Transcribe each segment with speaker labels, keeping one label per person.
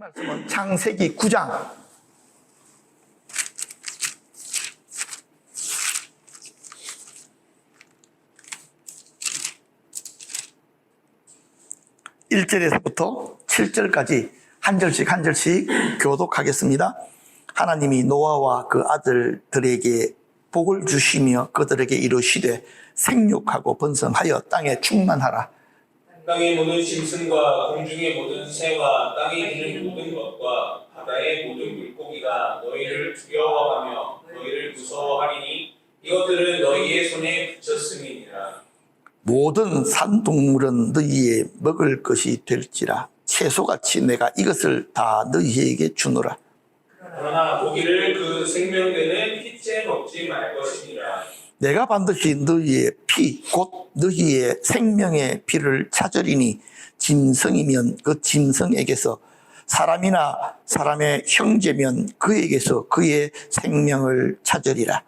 Speaker 1: 말씀은 창세기 9장 1절에서부터 7절까지 한 절씩 한 절씩 교독하겠습니다. 하나님이 노아와 그 아들들에게 복을 주시며 그들에게 이르시되 생육하고 번성하여 땅에 충만하라.
Speaker 2: 땅의 모든 짐승과 공중의 모든 새와 땅에 기는 모든 것과 바다의 모든 물고기가 너희를 두려워하며 너희를 무서워하리니 이것들은 너희의 손에 붙였음이니라.
Speaker 1: 모든 산동물은 너희의 먹을 것이 될지라. 채소같이 내가 이것을 다 너희에게 주노라.
Speaker 2: 그러나 고기를 그 생명되는 피째 먹지 말 것이니라.
Speaker 1: 내가 반드시 너희의 피, 곧 너희의 생명의 피를 찾으리니 짐승이면 그 짐승에게서, 사람이나 사람의 형제면 그에게서 그의 생명을 찾으리라.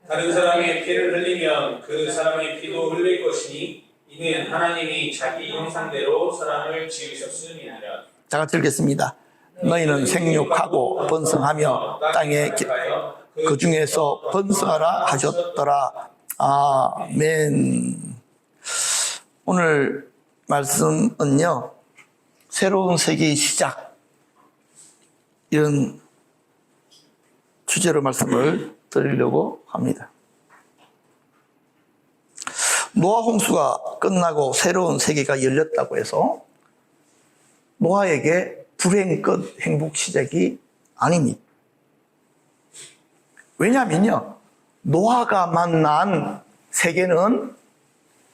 Speaker 2: 다른 사람의 피를 흘리면 그 사람의 피도 흘릴 것이니 이는 하나님이 자기 형상대로 사람을 지으셨음이니라.
Speaker 1: 자, 같이 읽겠습니다. 너희는 생육하고 번성하며 땅에 그 중에서 번성하라 하셨더라. 아멘. 오늘 말씀은요, 새로운 세계의 시작, 이런 주제로 말씀을 드리려고 합니다. 노아 홍수가 끝나고 새로운 세계가 열렸다고 해서 노아에게 불행 끝 행복 시작이 아닙니다. 왜냐하면요, 노아가 만난 세계는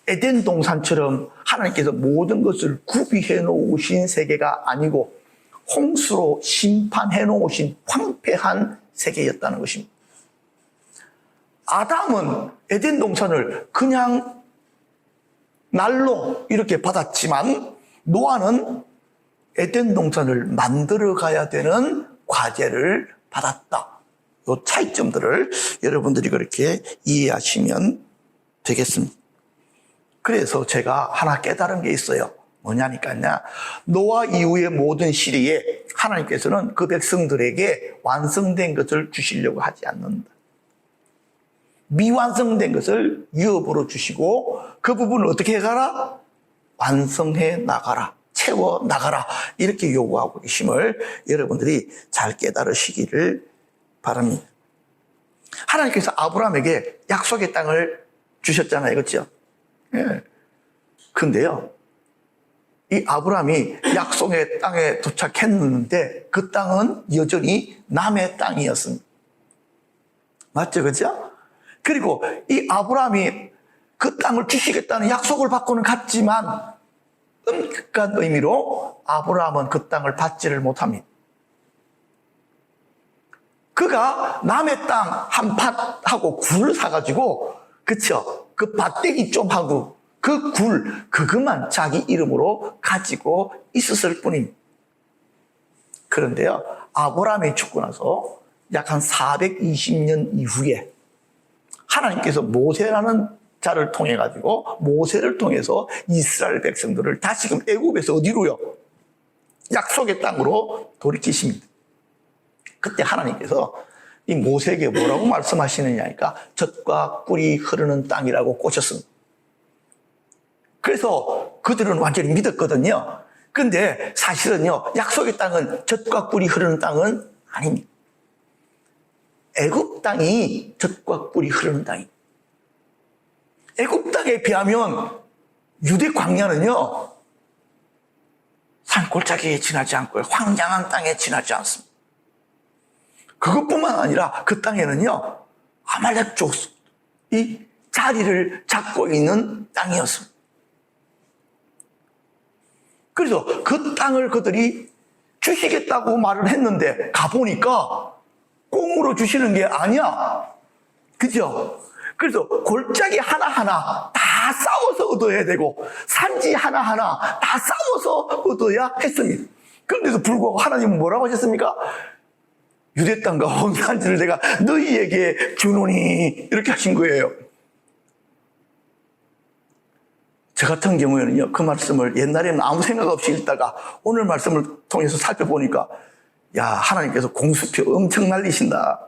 Speaker 1: 에덴 동산처럼 하나님께서 모든 것을 구비해 놓으신 세계가 아니고 홍수로 심판해 놓으신 황폐한 세계였다는 것입니다. 아담은 에덴 동산을 그냥 날로 이렇게 받았지만 노아는 에덴 동산을 만들어 가야 되는 과제를 받았다. 이 차이점들을 여러분들이 그렇게 이해하시면 되겠습니다. 그래서 제가 하나 깨달은 게 있어요. 뭐냐니까요. 노아 이후의 모든 시대에 하나님께서는 그 백성들에게 완성된 것을 주시려고 하지 않는다. 미완성된 것을 유업으로 주시고 그 부분을 어떻게 해가라? 완성해 나가라. 채워 나가라. 이렇게 요구하고 계심을 여러분들이 잘 깨달으시기를 바랍니다. 하나님께서 아브라함에게 약속의 땅을 주셨잖아요. 그렇죠? 예. 근데요, 이 아브라함이 약속의 땅에 도착했는데 그 땅은 여전히 남의 땅이었습니다. 맞죠? 그렇죠? 그리고 이 아브라함이 그 땅을 주시겠다는 약속을 받고는 갔지만 엄격한 의미로 아브라함은 그 땅을 받지를 못합니다. 그가 남의 땅 한 밭하고 굴을 사가지고, 그쵸? 그 밭대기 좀 하고 그 굴, 그것만 자기 이름으로 가지고 있었을 뿐입니다. 그런데요, 아브라함이 죽고 나서 약 한 420년 이후에 하나님께서 모세라는 자를 통해 가지고 모세를 통해서 이스라엘 백성들을 다시금 애굽에서 어디로요? 약속의 땅으로 돌이키십니다. 그때 하나님께서 이 모세에게 뭐라고 말씀하시느냐니까 젖과 꿀이 흐르는 땅이라고 꼬셨습니다. 그래서 그들은 완전히 믿었거든요. 근데 사실은요, 약속의 땅은 젖과 꿀이 흐르는 땅은 아닙니다. 애굽 땅이 젖과 꿀이 흐르는 땅입니다. 애굽 땅에 비하면 유대 광야는요, 산골짜기에 지나지 않고 황량한 땅에 지나지 않습니다. 그것뿐만 아니라 그 땅에는요, 아말렉 족이 자리를 잡고 있는 땅이었습니다. 그래서 그 땅을 그들이 주시겠다고 말을 했는데 가보니까 꽁으로 주시는 게 아니야. 그죠? 그래서 골짜기 하나하나 다 싸워서 얻어야 되고 산지 하나하나 다 싸워서 얻어야 했습니다. 그런데도 불구하고 하나님은 뭐라고 하셨습니까? 유대 땅과 홍산지를 내가 너희에게 주노니, 이렇게 하신 거예요. 저 같은 경우에는요, 그 말씀을 옛날에는 아무 생각 없이 읽다가 오늘 말씀을 통해서 살펴보니까, 야, 하나님께서 공수표 엄청 날리신다.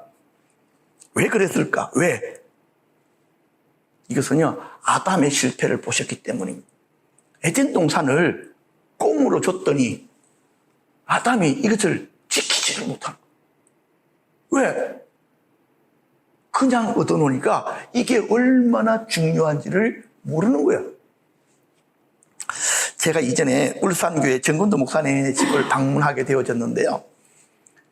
Speaker 1: 왜 그랬을까? 왜? 이것은요, 아담의 실패를 보셨기 때문입니다. 에덴 동산을 꽁으로 줬더니 아담이 이것을 지키지를 못한 거예요. 왜? 그냥 얻어놓으니까 이게 얼마나 중요한지를 모르는 거예요. 제가 이전에 울산교회 정건도 목사님의 집을 방문하게 되어졌는데요.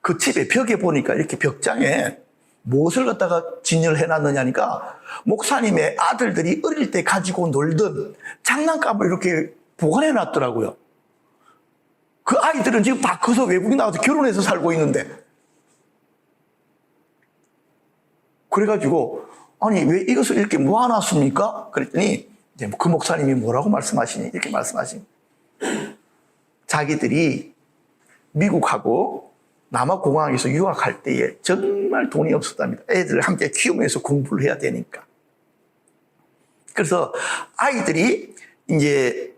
Speaker 1: 그 집의 벽에 보니까 이렇게 벽장에 무엇을 갖다가 진열해 놨느냐니까 목사님의 아들들이 어릴 때 가지고 놀던 장난감을 이렇게 보관해 놨더라고요. 그 아이들은 지금 다 커서 외국에 나가서 결혼해서 살고 있는데. 그래가지고 아니 왜 이것을 이렇게 모아놨습니까? 그랬더니 이제 그 목사님이 뭐라고 말씀하시니? 이렇게 말씀하시니 자기들이 미국하고 남아공항에서 유학할 때에 정말 돈이 없었답니다. 애들을 함께 키우면서 공부를 해야 되니까. 그래서 아이들이 이제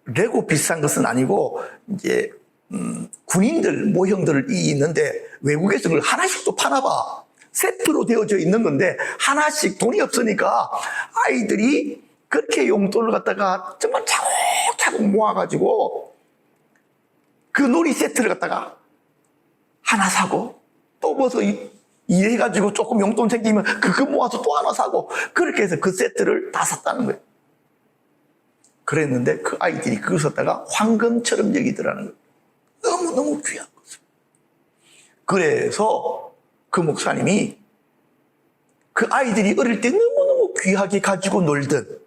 Speaker 1: 레고 비싼 것은 아니고 이제 군인들 모형들이 있는데 외국에서 그걸 하나씩 또 파나 봐. 세트로 되어져 있는 건데 하나씩 돈이 없으니까 아이들이 그렇게 용돈을 갖다가 정말 차곡차곡 모아가지고 그 놀이 세트를 갖다가 하나 사고 또 뭐서 일해가지고 조금 용돈 생기면 그거 모아서 또 하나 사고 그렇게 해서 그 세트를 다 샀다는 거예요. 그랬는데 그 아이들이 그걸 썼다가 황금처럼 여기더라는 거예요. 너무너무 귀한 것을. 그래서 그 목사님이 그 아이들이 어릴 때 너무너무 귀하게 가지고 놀던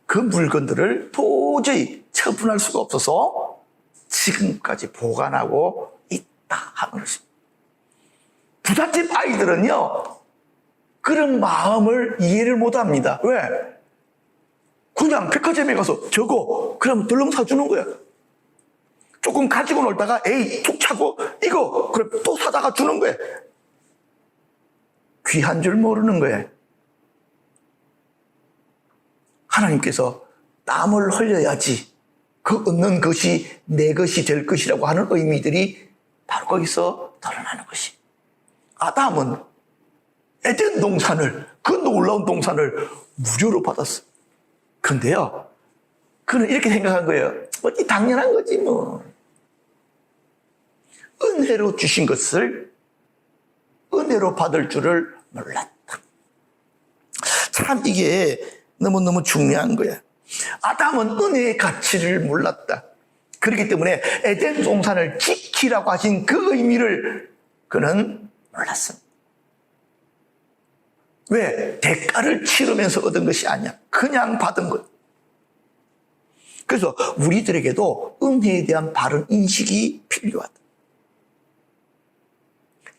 Speaker 1: 그 물건들을 도저히 처분할 수가 없어서 지금까지 보관하고 있다 하는 것입니다. 부잣집 아이들은요, 그런 마음을 이해를 못 합니다. 왜? 그냥 백화점에 가서 저거, 그럼 덜렁 사주는 거야. 조금 가지고 놀다가, 에이, 툭 차고, 이거, 그럼 또 사다가 주는 거야. 귀한 줄 모르는 거야. 하나님께서 땀을 흘려야지 그 얻는 것이 내 것이 될 것이라고 하는 의미들이 바로 거기서 드러나는 것이. 아담은 에덴 동산을, 그 놀라운 동산을 무료로 받았어. 근데요, 그는 이렇게 생각한 거예요. 어디 당연한 거지 뭐. 은혜로 주신 것을 은혜로 받을 줄을 몰랐다. 참 이게 너무너무 중요한 거야. 아담은 은혜의 가치를 몰랐다. 그렇기 때문에 에덴 동산을 지키라고 하신 그 의미를 그는 몰랐습니다. 왜? 대가를 치르면서 얻은 것이 아니야. 그냥 받은 것. 그래서 우리들에게도 은혜에 대한 바른 인식이 필요하다.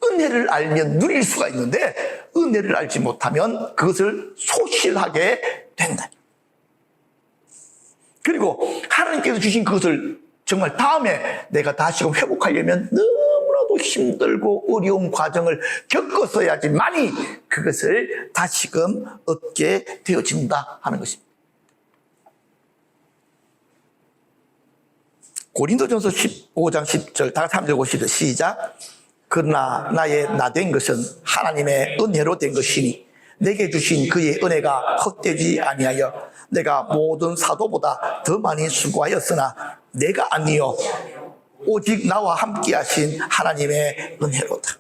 Speaker 1: 은혜를 알면 누릴 수가 있는데 은혜를 알지 못하면 그것을 소실하게 된다. 그리고 하나님께서 주신 그것을 정말 다음에 내가 다시금 회복하려면 너무나도 힘들고 어려운 과정을 겪었어야지만이 그것을 다시금 얻게 되어진다 하는 것입니다. 고린도전서 15장 10절 다 같이 3절 보시죠. 시작. 그러나 나의 나 된 것은 하나님의 은혜로 된 것이니 내게 주신 그의 은혜가 헛되지 아니하여 내가 모든 사도보다 더 많이 수고하였으나 내가 아니요 오직 나와 함께 하신 하나님의 은혜로다.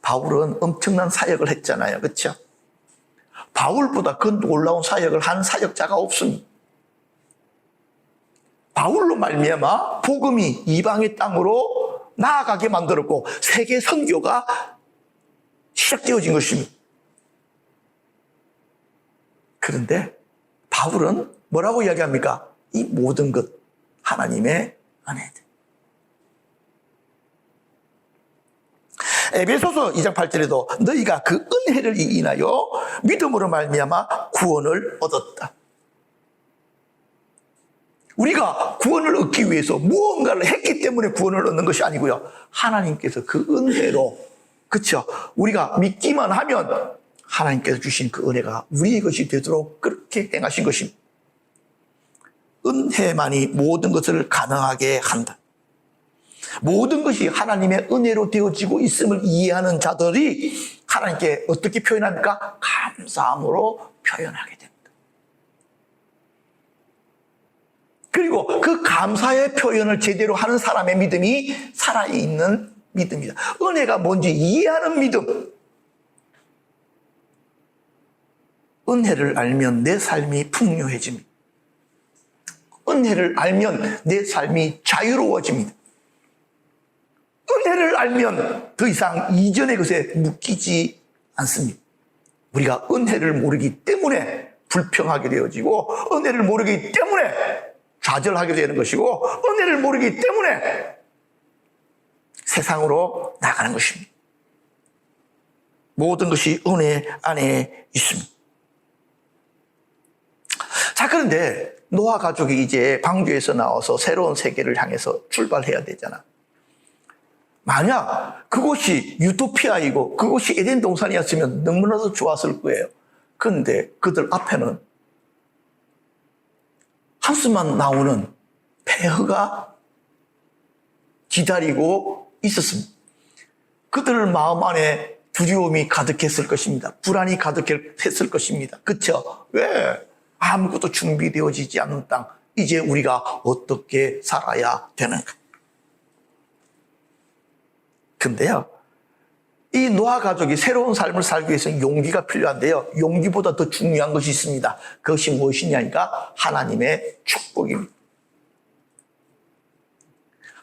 Speaker 1: 바울은 엄청난 사역을 했잖아요. 그렇죠? 바울보다 그 놀라운 사역을 한 사역자가 없습니다. 바울로 말미암아 복음이 이방의 땅으로 나아가게 만들었고 세계 선교가 시작되어진 것입니다. 그런데 바울은 뭐라고 이야기합니까? 이 모든 것 하나님의 은혜다. 에베소서 2장 8절에도 너희가 그 은혜를 인하여 믿음으로 말미암아 구원을 얻었다. 우리가 구원을 얻기 위해서 무언가를 했기 때문에 구원을 얻는 것이 아니고요. 하나님께서 그 은혜로, 그렇죠? 우리가 믿기만 하면 하나님께서 주신 그 은혜가 우리의 것이 되도록 그렇게 행하신 것입니다. 은혜만이 모든 것을 가능하게 한다. 모든 것이 하나님의 은혜로 되어지고 있음을 이해하는 자들이 하나님께 어떻게 표현합니까? 감사함으로 표현하게 됩니다. 그리고 그 감사의 표현을 제대로 하는 사람의 믿음이 살아있는 믿음이다. 은혜가 뭔지 이해하는 믿음. 은혜를 알면 내 삶이 풍요해집니다. 은혜를 알면 내 삶이 자유로워집니다. 은혜를 알면 더 이상 이전의 것에 묶이지 않습니다. 우리가 은혜를 모르기 때문에 불평하게 되어지고, 은혜를 모르기 때문에 좌절하게 되는 것이고, 은혜를 모르기 때문에 세상으로 나가는 것입니다. 모든 것이 은혜 안에 있습니다. 자, 그런데 노아 가족이 이제 방주에서 나와서 새로운 세계를 향해서 출발해야 되잖아. 만약 그곳이 유토피아이고 그곳이 에덴 동산이었으면 너무나도 좋았을 거예요. 그런데 그들 앞에는 한숨만 나오는 폐허가 기다리고 있었습니다. 그들 마음 안에 두려움이 가득했을 것입니다. 불안이 가득했을 것입니다. 그렇죠? 왜? 아무것도 준비되어지지 않은 땅, 이제 우리가 어떻게 살아야 되는가? 근데요, 이 노아 가족이 새로운 삶을 살기 위해서는 용기가 필요한데요, 용기보다 더 중요한 것이 있습니다. 그것이 무엇이냐니까 하나님의 축복입니다.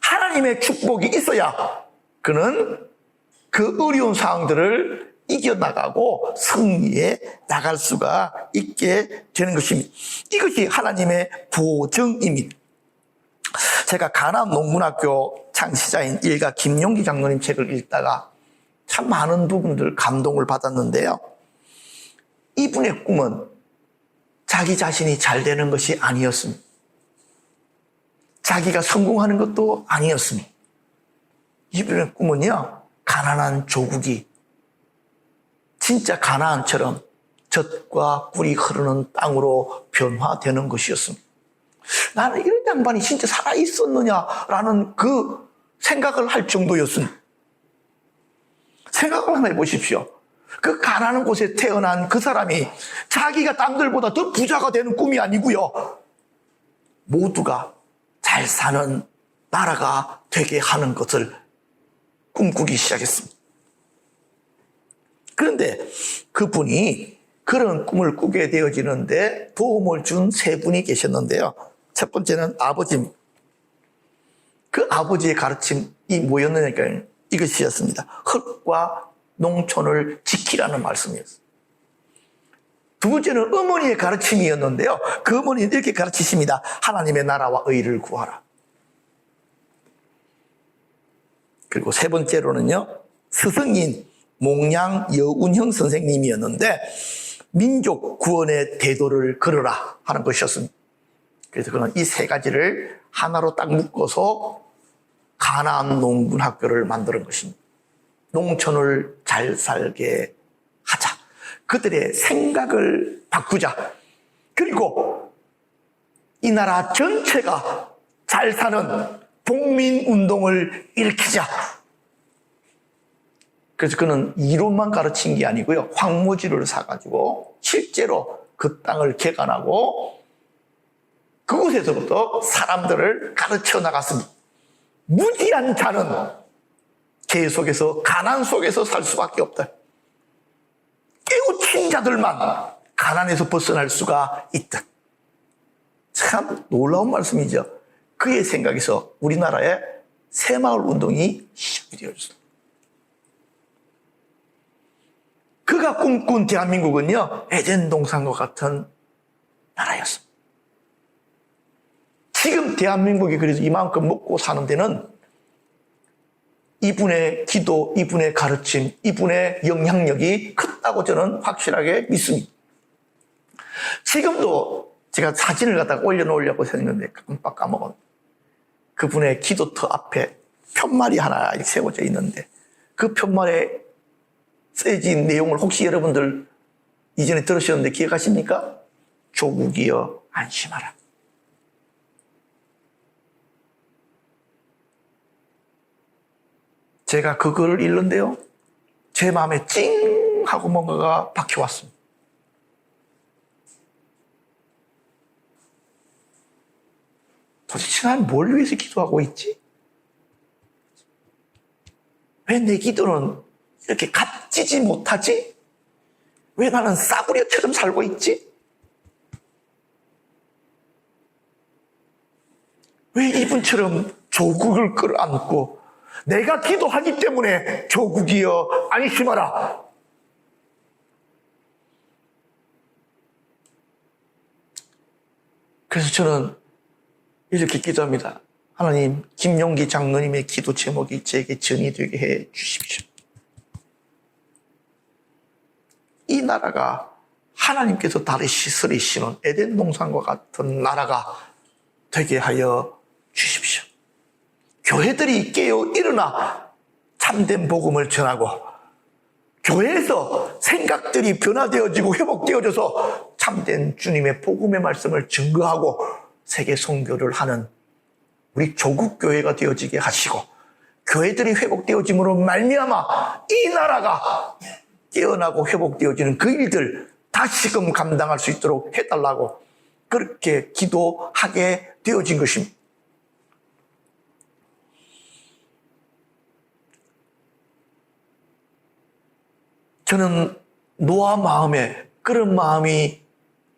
Speaker 1: 하나님의 축복이 있어야 그는 그 어려운 상황들을 이겨나가고 승리에 나갈 수가 있게 되는 것입니다. 이것이 하나님의 보증입니다. 제가 가남 농문학교 창시자인 일가 김용기 장로님 책을 읽다가 참 많은 부분들 감동을 받았는데요. 이분의 꿈은 자기 자신이 잘 되는 것이 아니었습니다. 자기가 성공하는 것도 아니었습니다. 이분의 꿈은요, 가난한 조국이 진짜 가나안처럼 젖과 꿀이 흐르는 땅으로 변화되는 것이었습니다. 나는 이런 양반이 진짜 살아있었느냐라는 그 생각을 할 정도였습니다. 생각을 한번 해보십시오. 그 가난한 곳에 태어난 그 사람이 자기가 남들보다 더 부자가 되는 꿈이 아니고요, 모두가 잘 사는 나라가 되게 하는 것을 꿈꾸기 시작했습니다. 그런데 그분이 그런 꿈을 꾸게 되어지는데 도움을 준 세 분이 계셨는데요. 첫 번째는 아버지입니다. 그 아버지의 가르침이 뭐였느냐, 이것이었습니다. 흙과 농촌을 지키라는 말씀이었어요. 두 번째는 어머니의 가르침이었는데요. 그 어머니는 이렇게 가르치십니다. 하나님의 나라와 의를 구하라. 그리고 세 번째로는요, 스승인 몽양 여운형 선생님이었는데 민족 구원의 대도를 걸으라 하는 것이었습니다. 그래서 그는 이 세 가지를 하나로 딱 묶어서 가나안 농군학교를 만드는 것입니다. 농촌을 잘 살게 하자. 그들의 생각을 바꾸자. 그리고 이 나라 전체가 잘 사는 복민운동을 일으키자. 그래서 그는 이론만 가르친 게 아니고요, 황무지를 사가지고 실제로 그 땅을 개간하고 그곳에서부터 사람들을 가르쳐 나갔습니다. 무지한 자는 계속해서 가난 속에서 살 수밖에 없다. 깨우친 자들만 가난에서 벗어날 수가 있다. 참 놀라운 말씀이죠. 그의 생각에서 우리나라의 새마을 운동이 시작이 되었습니다. 그가 꿈꾼 대한민국은요, 에덴 동산과 같은 나라였습니다. 지금 대한민국이 그래서 이만큼 먹고 사는 데는 이분의 기도, 이분의 가르침, 이분의 영향력이 크다고 저는 확실하게 믿습니다. 지금도 제가 사진을 갖다가 올려놓으려고 했는데 깜빡 까먹었는데, 그분의 기도터 앞에 편말이 하나 이렇게 세워져 있는데 그 편말에 쓰여진 내용을 혹시 여러분들 이전에 들으셨는데 기억하십니까? 조국이여 안심하라. 제가 그거를 읽는데요, 제 마음에 찡 하고 뭔가가 박혀왔습니다. 도대체 난 뭘 위해서 기도하고 있지? 왜 내 기도는 이렇게 값지지 못하지? 왜 나는 싸구려처럼 살고 있지? 왜 이분처럼 조국을 끌어안고 내가 기도하기 때문에 조국이여 안심하라. 그래서 저는 이렇게 기도합니다. 하나님, 김용기 장로님의 기도 제목이 제게 전이 되게 해 주십시오. 이 나라가 하나님께서 다시 쓰리시는 에덴 동산과 같은 나라가 되게 하여 주십시오. 교회들이 깨어 일어나 참된 복음을 전하고, 교회에서 생각들이 변화되어지고 회복되어져서 참된 주님의 복음의 말씀을 증거하고 세계 선교를 하는 우리 조국 교회가 되어지게 하시고, 교회들이 회복되어짐으로 말미암아 이 나라가 깨어나고 회복되어지는 그 일들 다시금 감당할 수 있도록 해달라고 그렇게 기도하게 되어진 것입니다. 저는 노아 마음에 그런 마음이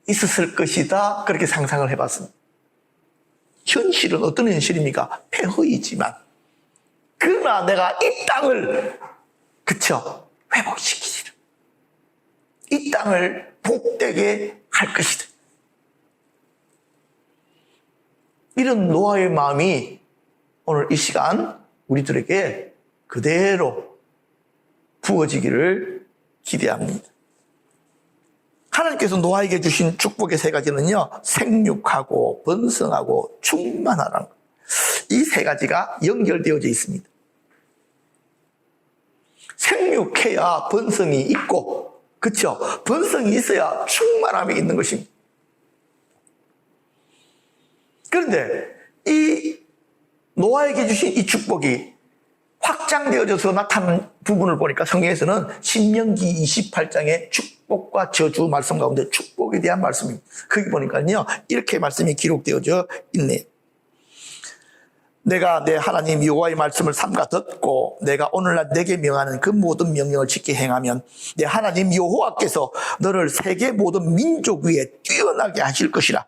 Speaker 1: 있었을 것이다, 그렇게 상상을 해봤습니다. 현실은 어떤 현실입니까? 폐허이지만, 그러나 내가 이 땅을 회복시키리라. 이 땅을 복되게 할 것이다. 이런 노아의 마음이 오늘 이 시간 우리들에게 그대로 부어지기를 기대합니다. 하나님께서 노아에게 주신 축복의 세 가지는요, 생육하고 번성하고 충만하라는 것. 이 세 가지가 연결되어져 있습니다. 생육해야 번성이 있고, 그렇죠? 번성이 있어야 충만함이 있는 것입니다. 그런데 이 노아에게 주신 이 축복이 확장되어져서 나타나는 부분을 보니까 성경에서는 신명기 28장의 축복과 저주 말씀 가운데 축복에 대한 말씀입니다. 거기 보니까요, 이렇게 말씀이 기록되어져 있네요. 내가 내 하나님 여호와의 말씀을 삼가 듣고 내가 오늘날 내게 명하는 그 모든 명령을 지켜 행하면 내 하나님 여호와께서 너를 세계 모든 민족 위에 뛰어나게 하실 것이라.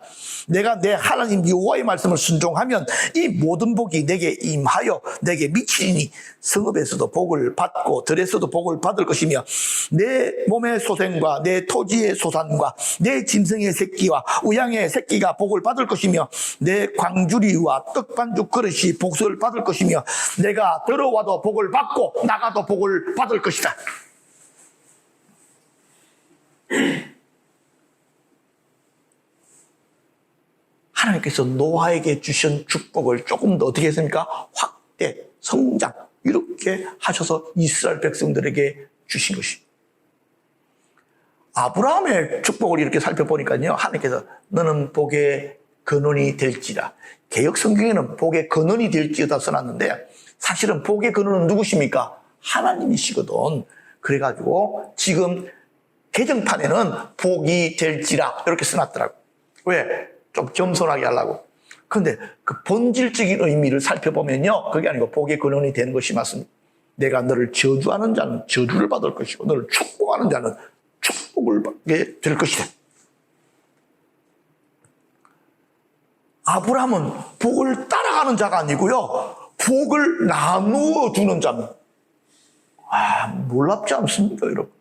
Speaker 1: 내가 내 하나님 여호와의 말씀을 순종하면 이 모든 복이 내게 임하여 내게 미치리니 성읍에서도 복을 받고 들에서도 복을 받을 것이며 내 몸의 소생과 내 토지의 소산과 내 짐승의 새끼와 우양의 새끼가 복을 받을 것이며 내 광주리와 떡반죽 그릇이 복수를 받을 것이며 내가 들어와도 복을 받고 나가도 복을 받을 것이다. 하나님께서 노아에게 주신 축복을 조금 더 어떻게 했습니까? 확대, 성장 이렇게 하셔서 이스라엘 백성들에게 주신 것입니다. 아브라함의 축복을 이렇게 살펴보니까요, 하나님께서 너는 복의 근원이 될지라. 개역 성경에는 복의 근원이 될지어다 써놨는데 사실은 복의 근원은 누구십니까? 하나님이시거든. 그래가지고 지금 개정판에는 복이 될지라 이렇게 써놨더라고. 왜? 좀 겸손하게 하려고. 그런데 그 본질적인 의미를 살펴보면요, 그게 아니고 복의 근원이 되는 것이 맞습니다. 내가 너를 저주하는 자는 저주를 받을 것이고 너를 축복하는 자는 축복을 받게 될 것이다. 아브라함은 복을 따라가는 자가 아니고요, 복을 나누어 주는 자입니다. 놀랍지 않습니까, 여러분?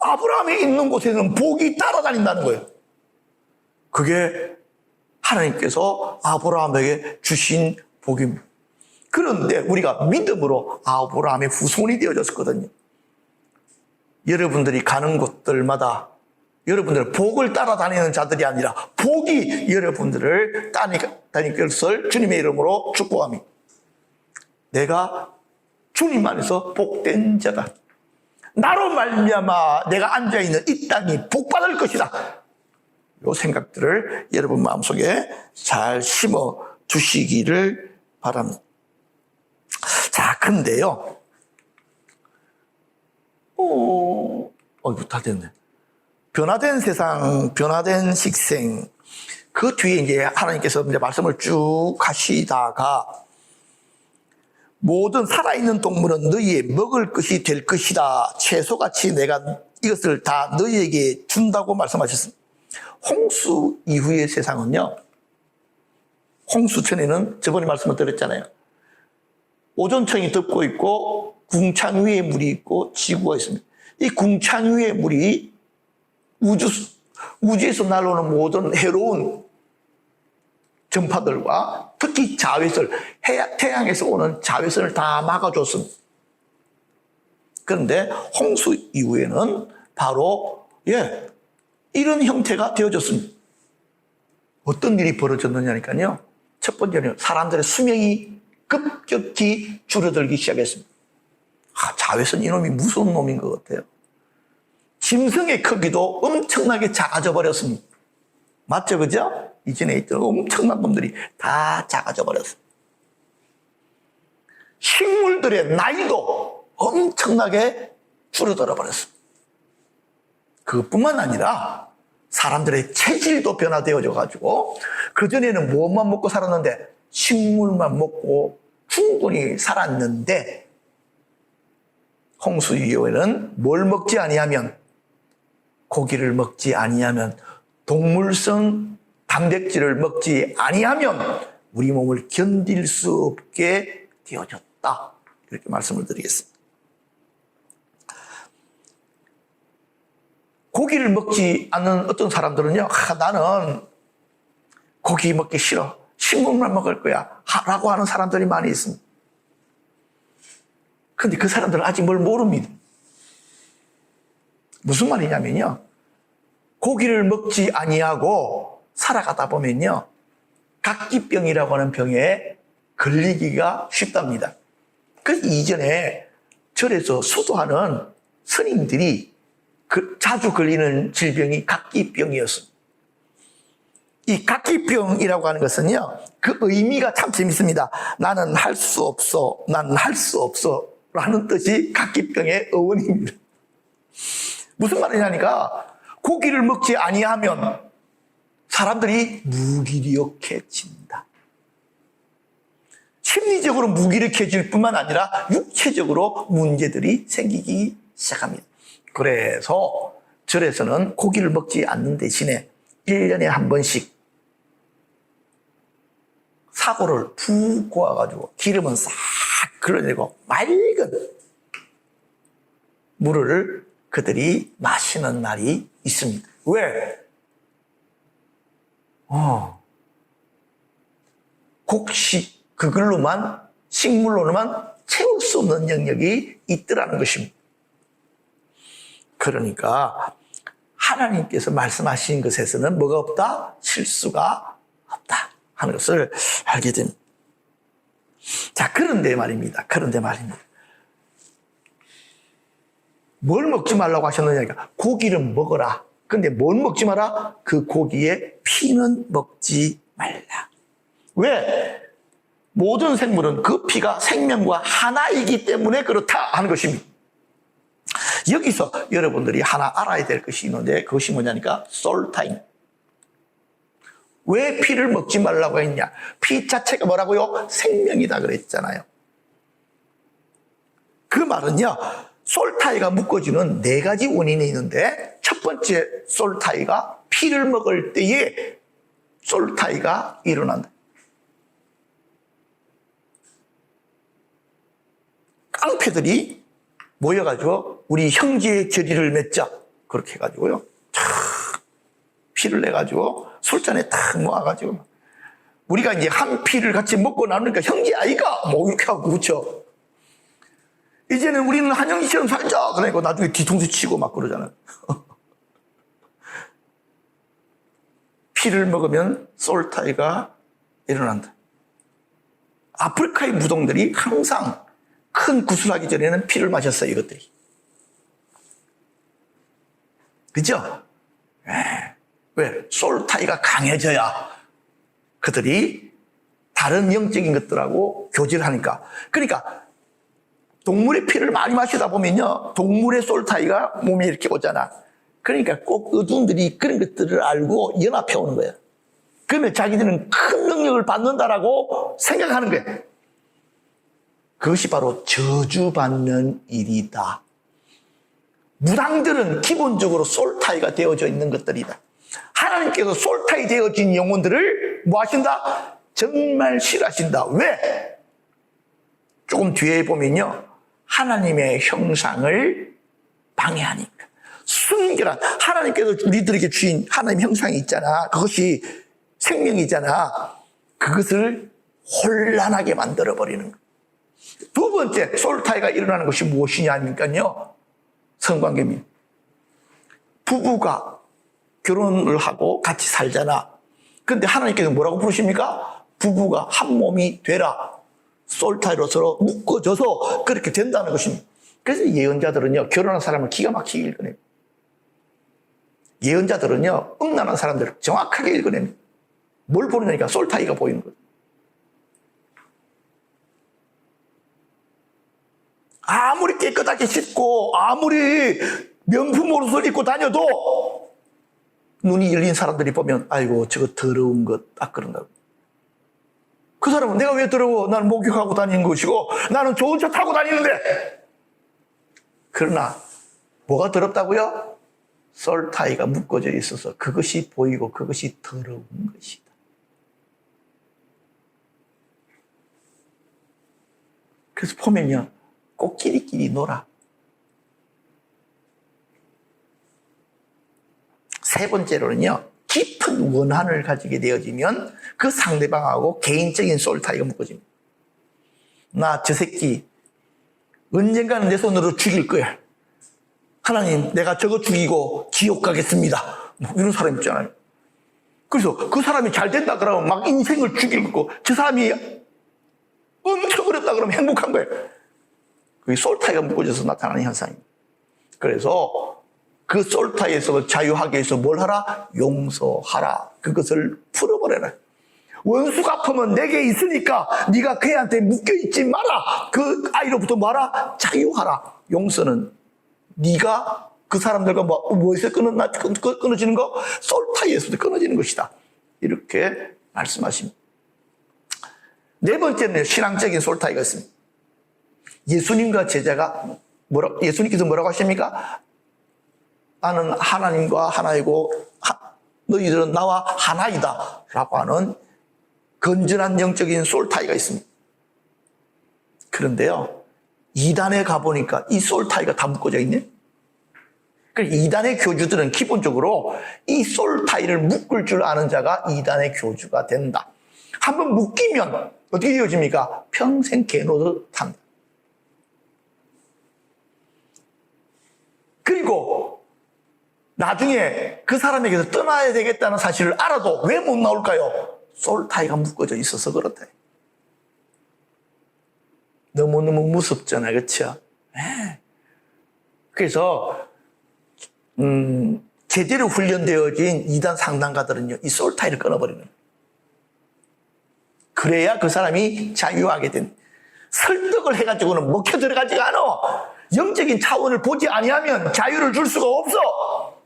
Speaker 1: 아브라함이 있는 곳에는 복이 따라다닌다는 거예요. 그게 하나님께서 아브라함에게 주신 복입니다. 그런데 우리가 믿음으로 아브라함의 후손이 되어졌거든요. 여러분들이 가는 곳들마다 여러분들은 복을 따라다니는 자들이 아니라 복이 여러분들을 다니게 것을 주님의 이름으로 축복합니다. 내가 주님 안에서 복된 자다. 나로 말미암아 내가 앉아있는 이 땅이 복받을 것이다. 요 생각들을 여러분 마음속에 잘 심어 두시기를 바랍니다. 자, 그런데요. 다 됐네. 변화된 세상, 변화된 식생. 그 뒤에 이제 하나님께서 이제 말씀을 쭉 하시다가 모든 살아있는 동물은 너희의 먹을 것이 될 것이다. 채소같이 내가 이것을 다 너희에게 준다고 말씀하셨습니다. 홍수 이후의 세상은요. 홍수 전에는 저번에 말씀을 드렸잖아요. 오존층이 덮고 있고 궁창 위에 물이 있고 지구가 있습니다. 이 궁창 위에 물이 우주에서 날아오는 모든 해로운 전파들과 특히 자외선, 태양에서 오는 자외선을 다 막아줬습니다. 그런데 홍수 이후에는 바로 이런 형태가 되어졌습니다. 어떤 일이 벌어졌느냐니까요. 첫 번째는 사람들의 수명이 급격히 줄어들기 시작했습니다. 자외선 이놈이 무서운 놈인 것 같아요. 짐승의 크기도 엄청나게 작아져 버렸습니다. 맞죠, 그죠? 이전에 있던 엄청난 놈들이 다 작아져 버렸어요. 식물들의 나이도 엄청나게 줄어들어 버렸어요. 그것뿐만 아니라 사람들의 체질도 변화되어져 가지고 그전에는 무엇만 먹고 살았는데 식물만 먹고 충분히 살았는데 홍수 이후에는 뭘 먹지 아니하면 고기를 먹지 아니하면 동물성 단백질을 먹지 아니하면 우리 몸을 견딜 수 없게 되어졌다. 이렇게 말씀을 드리겠습니다. 고기를 먹지 않는 어떤 사람들은요, 나는 고기 먹기 싫어. 식물만 먹을 거야. 라고 하는 사람들이 많이 있습니다. 그런데 그 사람들은 아직 뭘 모릅니다. 무슨 말이냐면요. 고기를 먹지 아니하고 살아가다 보면요. 각기병이라고 하는 병에 걸리기가 쉽답니다. 그 이전에 절에서 수도하는 스님들이 자주 걸리는 질병이 각기병이었습니다. 이 각기병이라고 하는 것은요. 그 의미가 참 재밌습니다. 나는 할 수 없어. 나는 할 수 없어. 라는 뜻이 각기병의 어원입니다. 무슨 말이냐니까 고기를 먹지 아니하면 사람들이 무기력해진다. 심리적으로 무기력해질 뿐만 아니라 육체적으로 문제들이 생기기 시작합니다. 그래서 절에서는 고기를 먹지 않는 대신에 1년에 한 번씩 사고를 푹 고아가지고 기름은 싹 걸러내고 맑은 물을 그들이 마시는 날이 있습니다. 왜? 곡식, 그걸로만, 식물로만 채울 수 없는 영역이 있더라는 것입니다. 그러니까 하나님께서 말씀하신 것에서는 뭐가 없다? 실수가 없다 하는 것을 알게 됩니다. 자, 그런데 말입니다. 뭘 먹지 말라고 하셨느냐? 고기를 먹어라. 근데 뭘 먹지 마라? 그 고기의 피는 먹지 말라. 왜? 모든 생물은 그 피가 생명과 하나이기 때문에 그렇다 하는 것입니다. 여기서 여러분들이 하나 알아야 될 것이 있는데 그것이 뭐냐니까 솔타임. 왜 피를 먹지 말라고 했냐? 피 자체가 뭐라고요? 생명이다 그랬잖아요. 그 말은요. 솔타이가 묶어지는 4가지 원인이 있는데 첫 번째 솔타이가 피를 먹을 때에 솔타이가 일어난다. 깡패들이 모여가지고 우리 형제의 결의를 맺자. 그렇게 해가지고요. 탁 피를 내가지고 술잔에 탁 모아가지고 우리가 이제 한 피를 같이 먹고 나누니까 형제 아이가 뭐 이렇게 하고 그렇죠. 이제는 우리는 한영이처럼 살자. 그러니까 나중에 뒤통수 치고 막 그러잖아요. 피를 먹으면 솔타이가 일어난다. 아프리카의 무동들이 항상 큰 구슬하기 전에는 피를 마셨어요, 이것들이. 그죠? 왜? 솔타이가 강해져야 그들이 다른 영적인 것들하고 교제를 하니까. 그러니까 동물의 피를 많이 마시다 보면요, 동물의 솔타이가 몸에 이렇게 오잖아. 그러니까 꼭 어둠들이 그런 것들을 알고 연합해 오는 거예요. 그러면 자기들은 큰 능력을 받는다라고 생각하는 거예요. 그것이 바로 저주받는 일이다. 무당들은 기본적으로 솔타이가 되어져 있는 것들이다. 하나님께서 솔타이 되어진 영혼들을 뭐 하신다? 정말 싫어하신다. 왜? 조금 뒤에 보면요, 하나님의 형상을 방해하니까. 순결한, 하나님께서 우리들에게 주신 하나님 형상이 있잖아. 그것이 생명이잖아. 그것을 혼란하게 만들어버리는 거예요. 두 번째, 솔타이가 일어나는 것이 무엇이냐 하니까요, 성관계입니다. 부부가 결혼을 하고 같이 살잖아. 근데 하나님께서 뭐라고 부르십니까? 부부가 한 몸이 되라. 솔타이로 서로 묶어져서 그렇게 된다는 것입니다. 그래서 예언자들은요, 결혼한 사람을 기가 막히게 읽어냅니다. 예언자들은요, 음란한 사람들을 정확하게 읽어냅니다. 뭘 보느냐니까 솔타이가 보이는 거예요. 아무리 깨끗하게 씻고 아무리 명품 옷을 입고 다녀도 눈이 열린 사람들이 보면 아이고 저거 더러운 것 딱 그런다고. 그 사람은 내가 왜 더러워? 나는 목욕하고 다니는 것이고 나는 좋은 차 타고 다니는데. 그러나 뭐가 더럽다고요? 솔타이가 묶어져 있어서 그것이 보이고 그것이 더러운 것이다. 그래서 보면요, 꼭 끼리끼리 놀아. 세 번째로는요, 깊은 원한을 가지게 되어지면 그 상대방하고 개인적인 솔타이가 묶어집니다. 나 저 새끼 언젠가는 내 손으로 죽일 거야. 하나님, 내가 저거 죽이고 지옥 가겠습니다. 뭐 이런 사람 있잖아요. 그래서 그 사람이 잘 된다 그러면 막 인생을 죽이고, 저 사람이 엄청 어렵다 그러면 행복한 거예요. 그게 솔타이가 묶어져서 나타나는 현상입니다. 그래서 그 솔타이에서 자유하게 해서 뭘 하라? 용서하라. 그것을 풀어버려라. 원수 갚으면 내게 있으니까 네가 그애한테 묶여있지 마라. 그 아이로부터 마라. 자유하라. 용서는 네가 그 사람들과 뭐에서 끊어지는 거? 솔타이에서도 끊어지는 것이다. 이렇게 말씀하십니다. 네 번째는 신앙적인 솔타이가 있습니다. 예수님과 제자가 예수님께서 뭐라고 하십니까? 나는 하나님과 하나이고 너희들은 나와 하나이다 라고 하는 건전한 영적인 솔타이가 있습니다. 그런데요, 이단에 가보니까 이 솔타이가 다 묶어져 있네. 그러니까 이단의 교주들은 기본적으로 이 솔타이를 묶을 줄 아는 자가 이단의 교주가 된다. 한번 묶이면 어떻게 이어집니까? 평생 개노릇한다. 그리고 나중에 그 사람에게서 떠나야 되겠다는 사실을 알아도 왜 못 나올까요? 솔타이가 묶어져 있어서 그렇다. 너무너무 무섭잖아요. 그렇죠? 네. 그래서 제대로 훈련되어진 이단 상담가들은요, 이 솔타이를 끊어버리는 거예요. 그래야 그 사람이 자유하게 된. 설득을 해가지고는 먹혀 들어가지가 않아. 영적인 차원을 보지 아니하면 자유를 줄 수가 없어.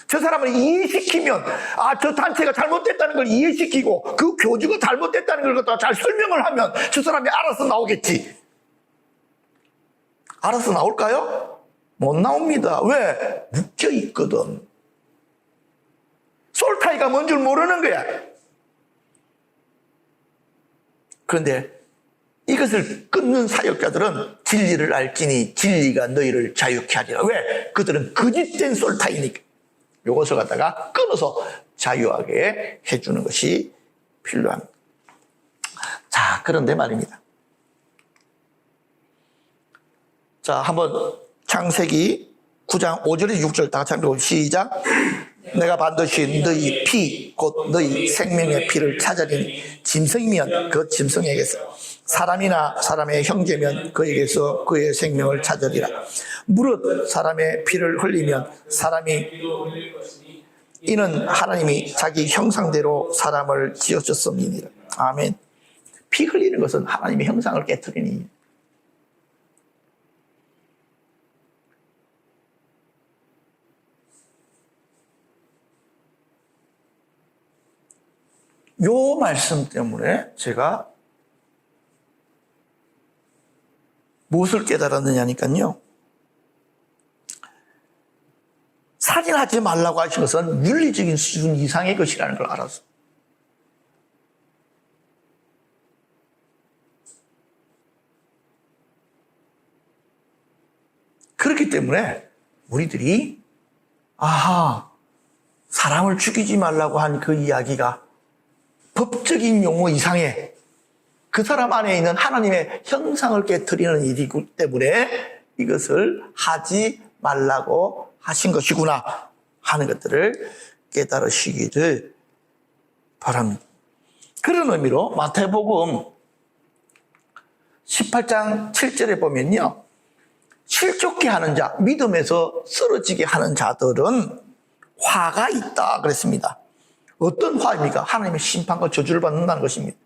Speaker 1: 저 사람을 이해시키면, 저 단체가 잘못됐다는 걸 이해시키고 그 교주가 잘못됐다는 걸 갖다가 잘 설명을 하면 저 사람이 알아서 나오겠지. 알아서 나올까요? 못 나옵니다. 왜? 묶여있거든. 솔타이가 뭔 줄 모르는 거야. 그런데 이것을 끊는 사역자들은 진리를 알지니 진리가 너희를 자유케 하리라. 왜? 그들은 거짓된 솔타이니까. 이것을 갖다가 끊어서 자유하게 해주는 것이 필요합니다. 자, 그런데 말입니다. 자, 한번 창세기 9장 5절에서 6절 다 같이 한번 시작. 내가 반드시 너희 피, 곧 너희 생명의 피를 찾으리니 짐승이면 그 짐승에게서 사람이나 사람의 형제면 그에게서 그의 생명을 찾으리라. 무릇 사람의 피를 흘리면 사람이 이는 하나님이 자기 형상대로 사람을 지으셨음이니라. 아멘. 피 흘리는 것은 하나님의 형상을 깨트리니. 요 말씀 때문에 제가 무엇을 깨달았느냐니까요. 살인하지 말라고 하신 것은 윤리적인 수준 이상의 것이라는 걸 알았어. 그렇기 때문에 우리들이 사람을 죽이지 말라고 한 그 이야기가 법적인 용어 이상의 그 사람 안에 있는 하나님의 형상을 깨트리는 일이기 때문에 이것을 하지 말라고 하신 것이구나 하는 것들을 깨달으시기를 바랍니다. 그런 의미로 마태복음 18장 7절에 보면요. 실족케 하는 자, 믿음에서 쓰러지게 하는 자들은 화가 있다 그랬습니다. 어떤 화입니까? 하나님의 심판과 저주를 받는다는 것입니다.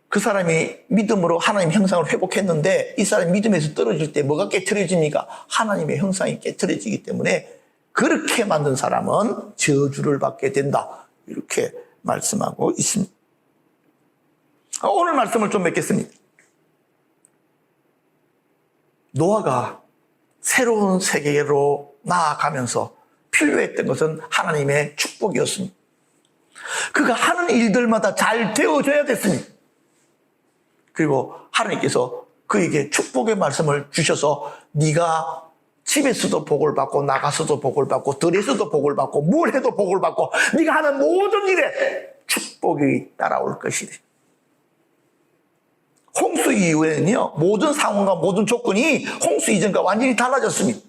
Speaker 1: 그 사람이 믿음으로 하나님 형상을 회복했는데 이 사람이 믿음에서 떨어질 때 뭐가 깨트려집니까? 하나님의 형상이 깨트려지기 때문에 그렇게 만든 사람은 저주를 받게 된다. 이렇게 말씀하고 있습니다. 오늘 말씀을 좀 맺겠습니다. 노아가 새로운 세계로 나아가면서 필요했던 것은 하나님의 축복이었습니다. 그가 하는 일들마다 잘 되어져야 됐습니다. 그리고 하나님께서 그에게 축복의 말씀을 주셔서 네가 집에서도 복을 받고 나가서도 복을 받고 들에서도 복을 받고 뭘 해도 복을 받고 네가 하는 모든 일에 축복이 따라올 것이다. 홍수 이후에는요, 모든 상황과 모든 조건이 홍수 이전과 완전히 달라졌습니다.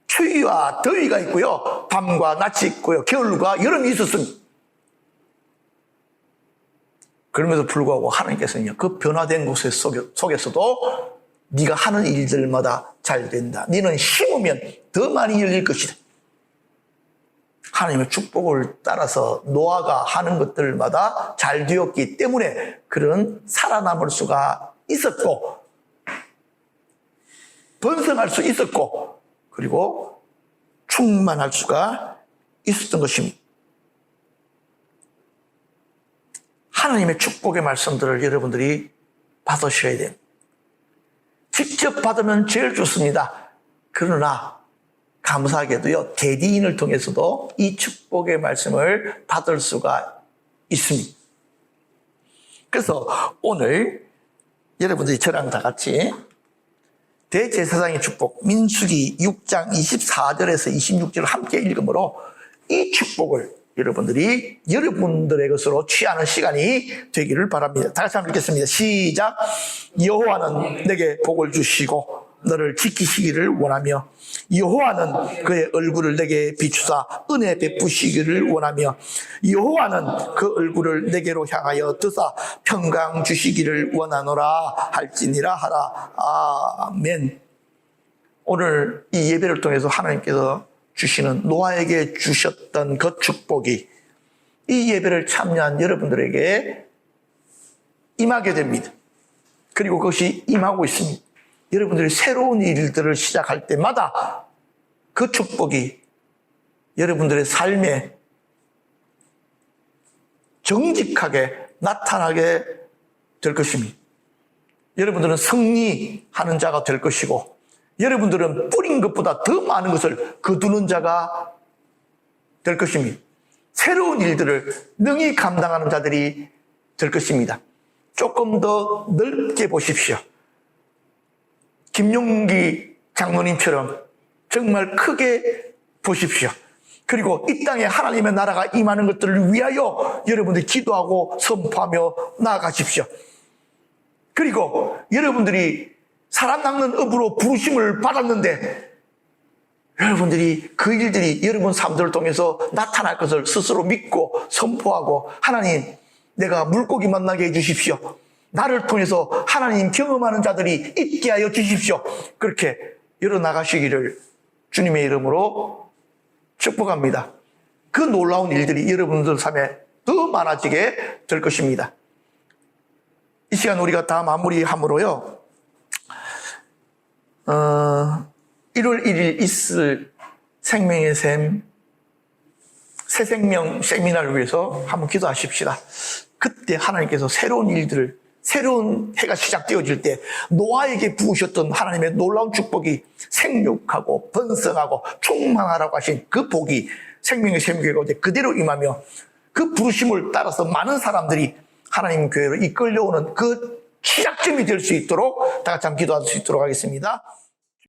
Speaker 1: 추위와 더위가 있고요, 밤과 낮이 있고요, 겨울과 여름이 있었습니다. 그럼에도 불구하고 하나님께서는요, 그 변화된 곳 속에서도 네가 하는 일들마다 잘 된다. 너는 심으면 더 많이 열릴 것이다. 하나님의 축복을 따라서 노아가 하는 것들마다 잘 되었기 때문에 그런 살아남을 수가 있었고 번성할 수 있었고 그리고 충만할 수가 있었던 것입니다. 하나님의 축복의 말씀들을 여러분들이 받으셔야 돼요. 직접 받으면 제일 좋습니다. 그러나 감사하게도요, 대리인을 통해서도 이 축복의 말씀을 받을 수가 있습니다. 그래서 오늘 여러분들이 저랑 다 같이 대제사장의 축복 민수기 6장 24절에서 26절을 함께 읽음으로 이 축복을 여러분들이 여러분들의 것으로 취하는 시간이 되기를 바랍니다. 다 같이 한번 읽겠습니다. 시작. 여호와는 내게 복을 주시고 너를 지키시기를 원하며 여호와는 그의 얼굴을 내게 비추사 은혜 베푸시기를 원하며 여호와는 그 얼굴을 내게로 향하여 드사 평강 주시기를 원하노라 할지니라 하라. 아멘. 오늘 이 예배를 통해서 하나님께서 주시는 노아에게 주셨던 그 축복이 이 예배를 참여한 여러분들에게 임하게 됩니다. 그리고 그것이 임하고 있습니다. 여러분들이 새로운 일들을 시작할 때마다 그 축복이 여러분들의 삶에 정직하게 나타나게 될 것입니다. 여러분들은 승리하는 자가 될 것이고 여러분들은 뿌린 것보다 더 많은 것을 거두는 자가 될 것입니다. 새로운 일들을 능히 감당하는 자들이 될 것입니다. 조금 더 넓게 보십시오. 김용기 장로님처럼 정말 크게 보십시오. 그리고 이 땅에 하나님의 나라가 임하는 것들을 위하여 여러분들이 기도하고 선포하며 나아가십시오. 그리고 여러분들이 사람 낚는 업으로 부르심을 받았는데 여러분들이 그 일들이 여러분 삶들을 통해서 나타날 것을 스스로 믿고 선포하고 하나님 내가 물고기 만나게 해주십시오. 나를 통해서 하나님 경험하는 자들이 있게 하여 주십시오. 그렇게 열어나가시기를 주님의 이름으로 축복합니다. 그 놀라운 일들이 여러분들 삶에 더 많아지게 될 것입니다. 이 시간 우리가 다 마무리함으로요. 1월 1일 있을 생명의 샘 새 생명 세미나를 위해서 한번 기도하십시다. 그때 하나님께서 새로운 일들을 새로운 해가 시작되어질 때 노아에게 부으셨던 하나님의 놀라운 축복이 생육하고 번성하고 충만하라고 하신 그 복이 생명의 샘교회가 그대로 임하며 그 부르심을 따라서 많은 사람들이 하나님 교회로 이끌려오는 그 시작점이 될 수 있도록 다 같이 한번 기도할 수 있도록 하겠습니다.